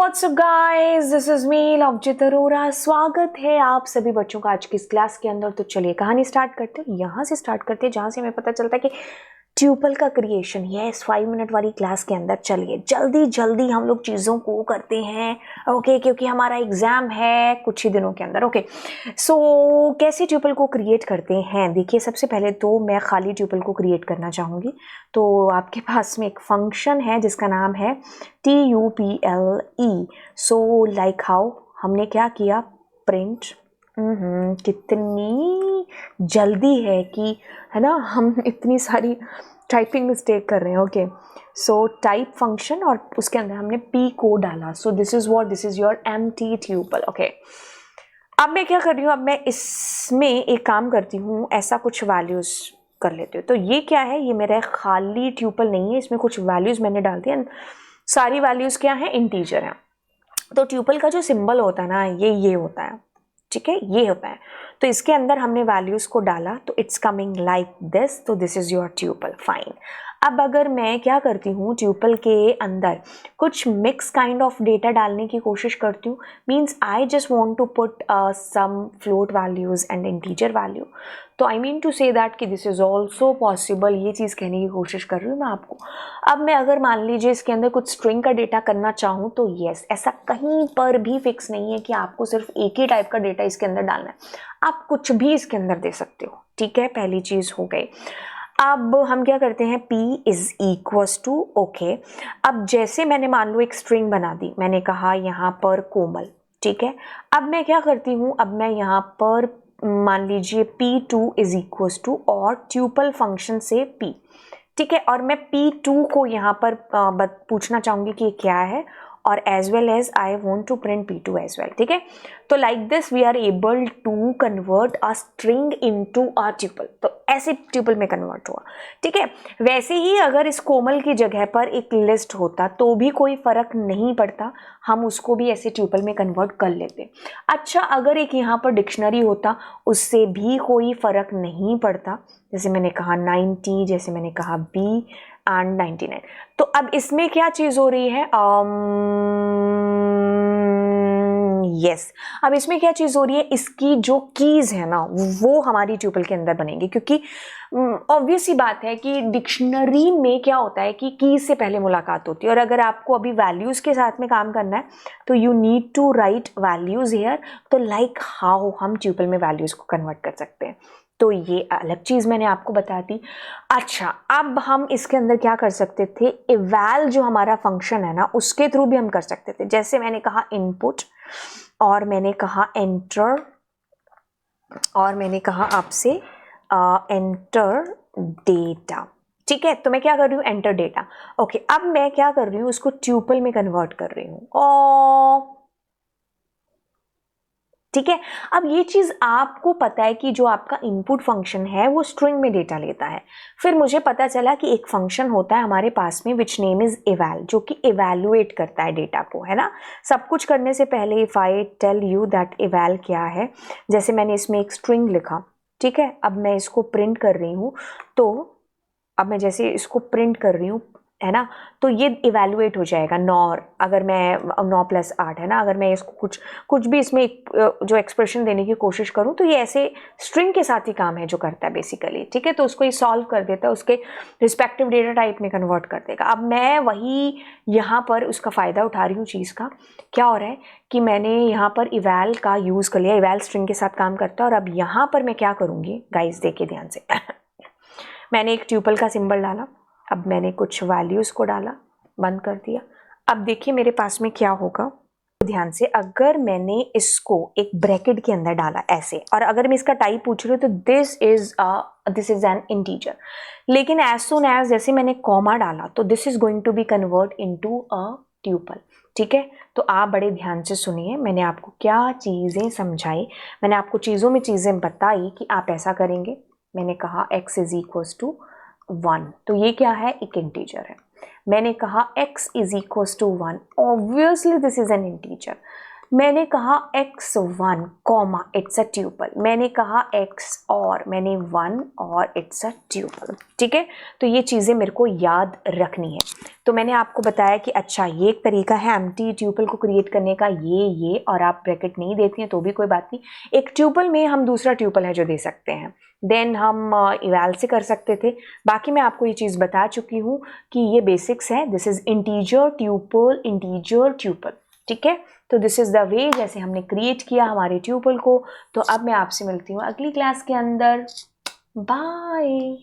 WhatsApp guys, this is me Lovejeet Arora. स्वागत है आप सभी बच्चों का आज की इस क्लास के अंदर। तो चलिए कहानी स्टार्ट करते हैं। यहाँ से स्टार्ट करते हैं जहाँ से हमें पता चलता है कि ट्यूपल का क्रिएशन। यस, 5 मिनट वाली क्लास के अंदर चलिए जल्दी जल्दी हम लोग चीज़ों को करते हैं। ओके, क्योंकि हमारा एग्जाम है कुछ ही दिनों के अंदर। ओके, सो कैसे ट्यूपल को क्रिएट करते हैं। देखिए, सबसे पहले तो मैं खाली ट्यूपल को क्रिएट करना चाहूँगी। तो आपके पास में एक फंक्शन है जिसका नाम है TUPLE। सो लाइक हाउ हमने क्या किया, प्रिंट। कितनी जल्दी है कि, है ना, हम इतनी सारी टाइपिंग मिस्टेक कर रहे हैं। ओके, सो टाइप फंक्शन और उसके अंदर हमने p को डाला। So this is your empty tuple. Okay, अब मैं क्या कर रही हूँ, अब मैं इसमें एक काम करती हूँ, ऐसा कुछ वैल्यूज कर लेती हूँ। तो ये क्या है, ये मेरा खाली ट्यूपल नहीं है, इसमें कुछ वैल्यूज मैंने डाल दी। सारी वैल्यूज क्या है, इंटीजर है। तो ट्यूपल का जो सिंबल होता है ना, ये होता है, ठीक है, ये होता है। तो इसके अंदर हमने वैल्यूज को डाला तो इट्स कमिंग लाइक दिस। तो this is your tuple, fine. अब अगर मैं क्या करती हूँ, ट्यूपल के अंदर कुछ मिक्स काइंड ऑफ डेटा डालने की कोशिश करती हूँ, means I just want to put some float values and integer value. तो I mean to say that कि दिस इज ऑल्सो पॉसिबल, ये चीज़ कहने की कोशिश कर रही हूँ मैं आपको। अब मैं अगर मान लीजिए इसके अंदर कुछ स्ट्रिंग का डेटा करना चाहूँ तो यस, ऐसा कहीं पर भी फिक्स नहीं है कि आपको सिर्फ एक ही टाइप का डेटा इसके अंदर डालना है। आप कुछ भी इसके अंदर दे सकते हो, ठीक है, पहली चीज़ हो गई। अब हम क्या करते हैं, P is equals to, okay. अब जैसे मैंने मान लो एक स्ट्रिंग बना दी, मैंने कहा यहाँ पर कोमल, ठीक है। अब मैं क्या करती हूँ, अब मैं यहाँ पर मान लीजिए P2 इज इक्वस टू और ट्यूपल फंक्शन से P, ठीक है, और मैं P2 को यहाँ पर पूछना चाहूँगी कि ये क्या है, और as well as I want to print P2 as well, ठीक है। तो like this we are able to convert a string into a tuple. तो ऐसे ट्यूपल में कन्वर्ट हुआ, ठीक है। वैसे ही अगर इस कोमल की जगह पर एक लिस्ट होता तो भी कोई फर्क नहीं पड़ता, हम उसको भी ऐसे ट्यूपल में कन्वर्ट कर लेते। अच्छा, अगर एक यहाँ पर डिक्शनरी होता उससे भी कोई फर्क नहीं पड़ता। जैसे मैंने कहा 90, जैसे मैंने कहा B एंड 99। तो अब इसमें क्या चीज़ हो रही है, यस, अब इसमें क्या चीज़ हो रही है, इसकी जो कीज़ है ना वो हमारी ट्यूपल के अंदर बनेंगी। क्योंकि ऑब्वियस सी बात है कि डिक्शनरी में क्या होता है कि कीज से पहले मुलाकात होती है, और अगर आपको अभी वैल्यूज़ के साथ में काम करना है तो you need to write values here. तो लाइक हाउ हम ट्यूपल में वैल्यूज़ को कन्वर्ट कर सकते हैं, तो ये अलग चीज़ मैंने आपको बता दी। अच्छा, अब हम इसके अंदर क्या कर सकते थे, इवैल जो हमारा फंक्शन है ना उसके थ्रू भी हम कर सकते थे। जैसे मैंने कहा इनपुट, और मैंने कहा एंटर, और मैंने कहा आपसे एंटर डेटा, ठीक है। तो मैं क्या कर रही हूँ, एंटर डेटा। ओके, अब मैं क्या कर रही हूँ, उसको ट्यूपल में कन्वर्ट कर रही हूँ, ठीक है। अब ये चीज़ आपको पता है कि जो आपका इनपुट फंक्शन है वो स्ट्रिंग में डेटा लेता है। फिर मुझे पता चला कि एक फंक्शन होता है हमारे पास में विच नेम इज eval, जो कि इवैल्यूएट करता है डेटा को, है ना। सब कुछ करने से पहले if I tell you that eval क्या है, जैसे मैंने इसमें एक स्ट्रिंग लिखा, ठीक है। अब मैं इसको प्रिंट कर रही हूँ, तो अब मैं जैसे इसको प्रिंट कर रही हूँ, है ना, तो ये इवैल्यूएट हो जाएगा। नॉर, अगर मैं 9+8 है ना, अगर मैं इसको कुछ भी इसमें जो एक्सप्रेशन देने की कोशिश करूँ तो ये ऐसे स्ट्रिंग के साथ ही काम है जो करता है बेसिकली, ठीक है। तो उसको ये सॉल्व कर देता है, उसके रिस्पेक्टिव डेटा टाइप में कन्वर्ट कर देगा। अब मैं वही यहाँ पर उसका फ़ायदा उठा रही हूँ चीज़ का। क्या हो रहा है कि मैंने यहाँ पर इवैल का यूज़ कर लिया, इवैल स्ट्रिंग के साथ काम करता है। और अब यहाँ पर मैं क्या करूँगी, गाइज देखिए ध्यान से मैंने एक ट्यूपल का सिंबल डाला, अब मैंने कुछ वैल्यूज़ को डाला, बंद कर दिया। अब देखिए मेरे पास में क्या होगा, ध्यान से, अगर मैंने इसको एक ब्रैकेट के अंदर डाला ऐसे, और अगर मैं इसका टाइप पूछ रही हूँ तो दिस इज एन इंटीजर, लेकिन एज सुन एज जैसे मैंने कॉमा डाला तो this is going to be convert into a tuple, ठीक है। तो आप बड़े ध्यान से सुनिए, मैंने आपको क्या चीज़ें समझाई, मैंने आपको चीज़ों में चीज़ें बताई कि आप ऐसा करेंगे। मैंने कहा x इज इक्वस टू 1, तो ये क्या है, एक इंटीजर है। मैंने कहा x is equals to 1, obviously this is an integer. मैंने कहा x1 comma it's a tuple, मैंने कहा x और मैंने 1 और इट्स अ ट्यूपल, ठीक है। तो ये चीज़ें मेरे को याद रखनी है। तो मैंने आपको बताया कि अच्छा ये एक तरीका है एम्प्टी ट्यूपल को क्रिएट करने का, ये और आप ब्रैकेट नहीं देती हैं तो भी कोई बात नहीं। एक ट्यूपल में हम दूसरा ट्यूपल है जो दे सकते हैं, देन हम इवैल से कर सकते थे। बाकी मैं आपको ये चीज़ बता चुकी हूँ कि ये बेसिक्स है। दिस इज़ इंटीजर ट्यूपल, ठीक है। तो दिस इज़ द वे जैसे हमने क्रिएट किया हमारे ट्यूपल को। तो अब मैं आपसे मिलती हूँ अगली क्लास के अंदर। बाय।